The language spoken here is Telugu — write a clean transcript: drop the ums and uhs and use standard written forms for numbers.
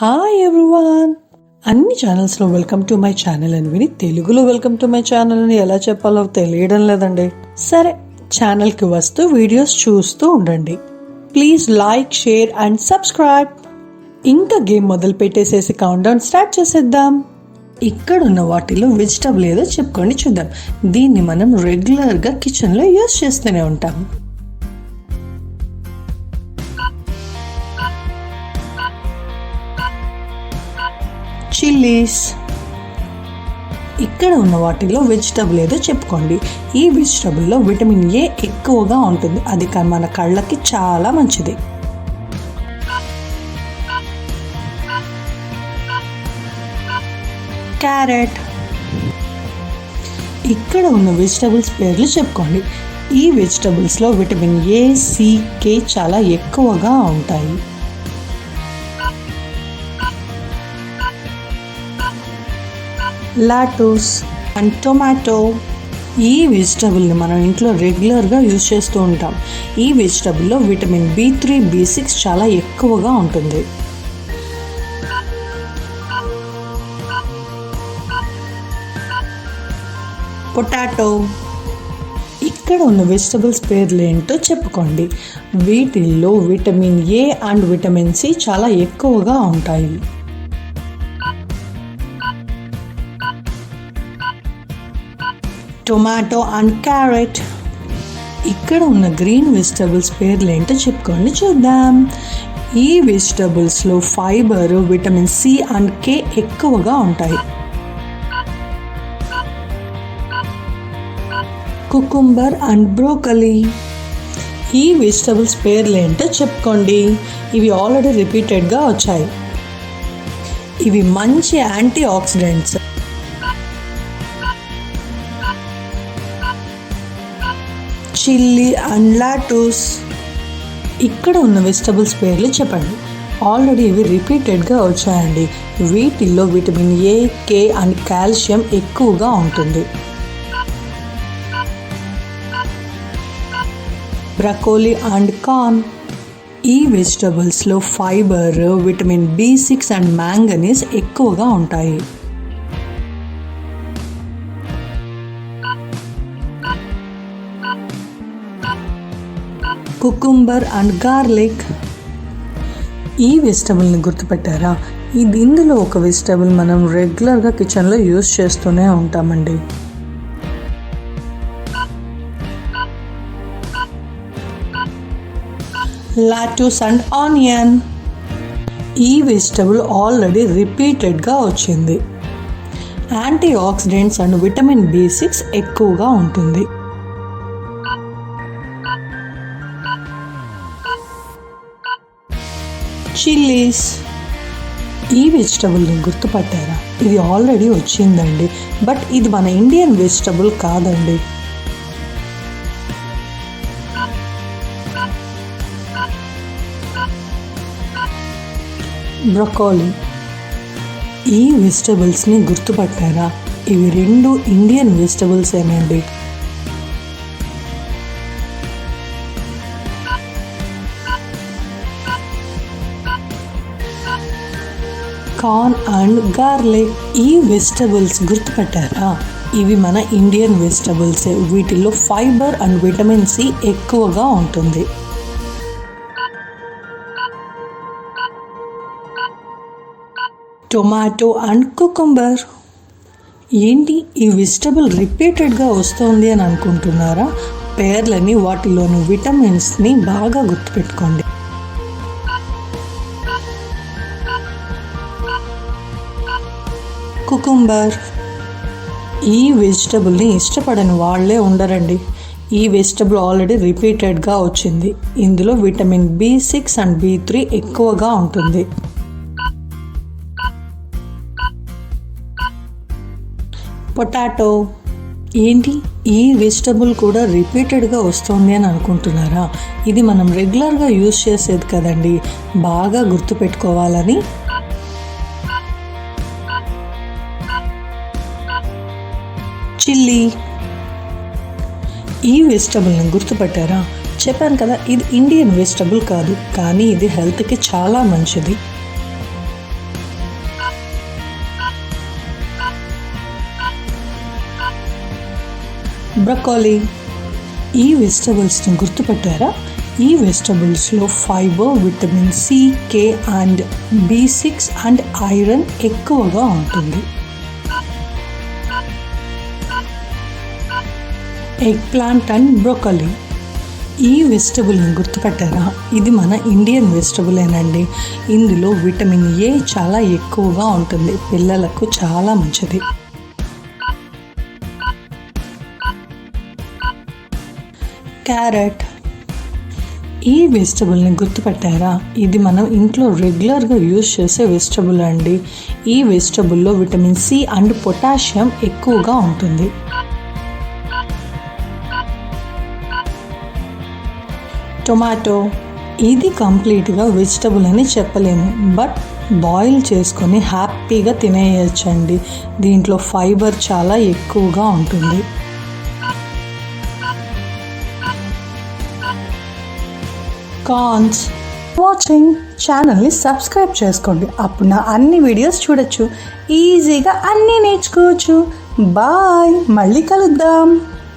హాయ్ ఎవ్రీవన్, అన్ని ఛానల్స్లో వెల్కమ్ టు మై ఛానల్ అని విని తెలుగులో వెల్కమ్ టు మై ఛానల్ అని ఎలా చెప్పాలో తెలియడం లేదండి. సరే, ఛానల్కి వస్తూ వీడియోస్ చూస్తూ ఉండండి. Please like, share and subscribe. ఇంకా గేమ్ మొదలు పెట్టేసేసి కౌంట్ డౌన్ స్టార్ట్ చేసేద్దాం. ఇక్కడ ఉన్న వాటిలో వెజిటబుల్ ఏదో చెప్పుకొని చూద్దాం. దీన్ని మనం రెగ్యులర్గా కిచెన్లో యూజ్ చేస్తూనే ఉంటాం. చిల్లీస్. ఇక్కడ ఉన్న వాటిలో వెజిటబుల్ ఏదో చెప్పుకోండి. ఈ వెజిటబుల్లో విటమిన్ ఏ ఎక్కువగా ఉంటుంది. అది మన కళ్ళకి చాలా మంచిది. క్యారెట్. ఇక్కడ ఉన్న వెజిటబుల్స్ పేర్లు చెప్పుకోండి. ఈ వెజిటబుల్స్లో విటమిన్ ఏ, సి, కే చాలా ఎక్కువగా ఉంటాయి. లాటూస్ అండ్ టొమాటో. ఈ వెజిటబుల్ని మనం ఇంట్లో రెగ్యులర్గా యూజ్ చేస్తూ ఉంటాం. ఈ వెజిటబుల్లో విటమిన్ B3, B6 చాలా ఎక్కువగా ఉంటుంది. పొటాటో. ఇక్కడ ఉన్న వెజిటబుల్స్ పేర్లు ఏంటో చెప్పుకోండి. వీటిల్లో vitamin A and vitamin C చాలా ఎక్కువగా ఉంటాయి. Tomato and carrot. ఇక్కడ ఉన్న గ్రీన్ వెజిటబుల్స్ పేర్లు ఏంటో చెప్పుకోండి చూద్దాం. ఈ వెజిటబుల్స్లో fibre, vitamin C and K ఎక్కువగా ఉంటాయి. Cucumber and broccoli. ఈ వెజిటబుల్స్ పేర్లు ఏంటో చెప్పుకోండి. ఇవి ఆల్రెడీ రిపీటెడ్గా వచ్చాయి. ఇవి మంచి antioxidants. Chilli and lettuce. ఇక్కడ ఉన్న వెజిటబుల్స్ పేర్లు చెప్పండి. ఆల్రెడీ ఇవి రిపీటెడ్గా వచ్చాయండి. వీటిల్లో vitamin A, K and calcium ఎక్కువగా ఉంటుంది. Broccoli and corn. ఈ వెజిటబుల్స్లో fibre, vitamin B6 and manganese ఎక్కువగా ఉంటాయి. Cucumber and garlic. ఈ వెజిటబుల్ని గుర్తుపెట్టారా? ఇందులో ఒక వెజిటబుల్ మనం రెగ్యులర్గా కిచెన్లో యూజ్ చేస్తూనే ఉంటామండి. లాటూస్ అండ్ ఆనియన్. ఈ వెజిటబుల్ ఆల్రెడీ రిపీటెడ్గా వచ్చింది. Anti oxidants and vitamin B6 ఎక్కువగా ఉంటుంది. చిల్లీస్. ఈ వెజిటబుల్ని గుర్తుపట్టారా? ఇది ఆల్రెడీ వచ్చిందండి, బట్ ఇది మన ఇండియన్ వెజిటబుల్ కాదండి. బ్రొకోలీ. ఈ వెజిటబుల్స్ని గుర్తుపట్టారా? ఇవి రెండు ఇండియన్ వెజిటబుల్స్ ఏనండి. Corn and garlic. ఈ వెజిటబుల్స్ గుర్తుపెట్టారా? ఇవి మన ఇండియన్ వెజిటబుల్స్. వీటిల్లో ఫైబర్ అండ్ విటమిన్ సి ఎక్కువగా ఉంటుంది. Tomato and cucumber. ఏంటి ఈ వెజిటబుల్ రిపీటెడ్గా వస్తుంది అని అనుకుంటున్నారా? పేర్లని, వాటిలోని విటమిన్స్ని బాగా గుర్తుపెట్టుకోండి. కుకుంబర్. ఈ వెజిటబుల్ని ఇష్టపడని వాళ్ళే ఉండరండి. ఈ వెజిటబుల్ ఆల్రెడీ రిపీటెడ్గా వచ్చింది. ఇందులో విటమిన్ B6 అండ్ B3 ఎక్కువగా ఉంటుంది. పొటాటో. ఏంటి ఈ వెజిటబుల్ కూడా రిపీటెడ్గా వస్తుంది అని అనుకుంటున్నారా? ఇది మనం రెగ్యులర్గా యూజ్ చేసేది కదండి, బాగా గుర్తుపెట్టుకోవాలని. చిల్లీ. ఈ వెజిటబుల్ని గుర్తుపట్టారా? చెప్పాను కదా, ఇది ఇండియన్ వెజిటబుల్ కాదు, కానీ ఇది హెల్త్కి చాలా మంచిది. బ్రొకోలీ. ఈ వెజిటబుల్స్ని గుర్తుపెట్టారా? ఈ వెజిటబుల్స్లో fibre, vitamin C, K and B6 and iron ఎక్కువగా ఉంటుంది. Eggplant and broccoli. ఈ వెజిటబుల్ని గుర్తుపెట్టారా? ఇది మన ఇండియన్ వెజిటబులేనండి. ఇందులో విటమిన్ ఏ చాలా ఎక్కువగా ఉంటుంది, పిల్లలకు చాలా మంచిది. క్యారెట్. ఈ వెజిటబుల్ని గుర్తుపెట్టారా? ఇది మనం ఇంట్లో రెగ్యులర్గా యూజ్ చేసే వెజిటబుల్ అండి. ఈ వెజిటబుల్లో విటమిన్ సి అండ్ పొటాషియం ఎక్కువగా ఉంటుంది. టొమాటో. ఇది కంప్లీట్గా వెజిటబుల్ అని చెప్పలేము, బట్ బాయిల్ చేసుకొని హ్యాపీగా తినేయచ్చండి. దీంట్లో ఫైబర్ చాలా ఎక్కువగా ఉంటుంది. కార్న్స్. వాచింగ్. ఛానల్ని సబ్స్క్రైబ్ చేసుకోండి, అప్పుడు నా అన్ని వీడియోస్ చూడొచ్చు, ఈజీగా అన్నీ నేర్చుకోవచ్చు. బాయ్, మళ్ళీ కలుద్దాం.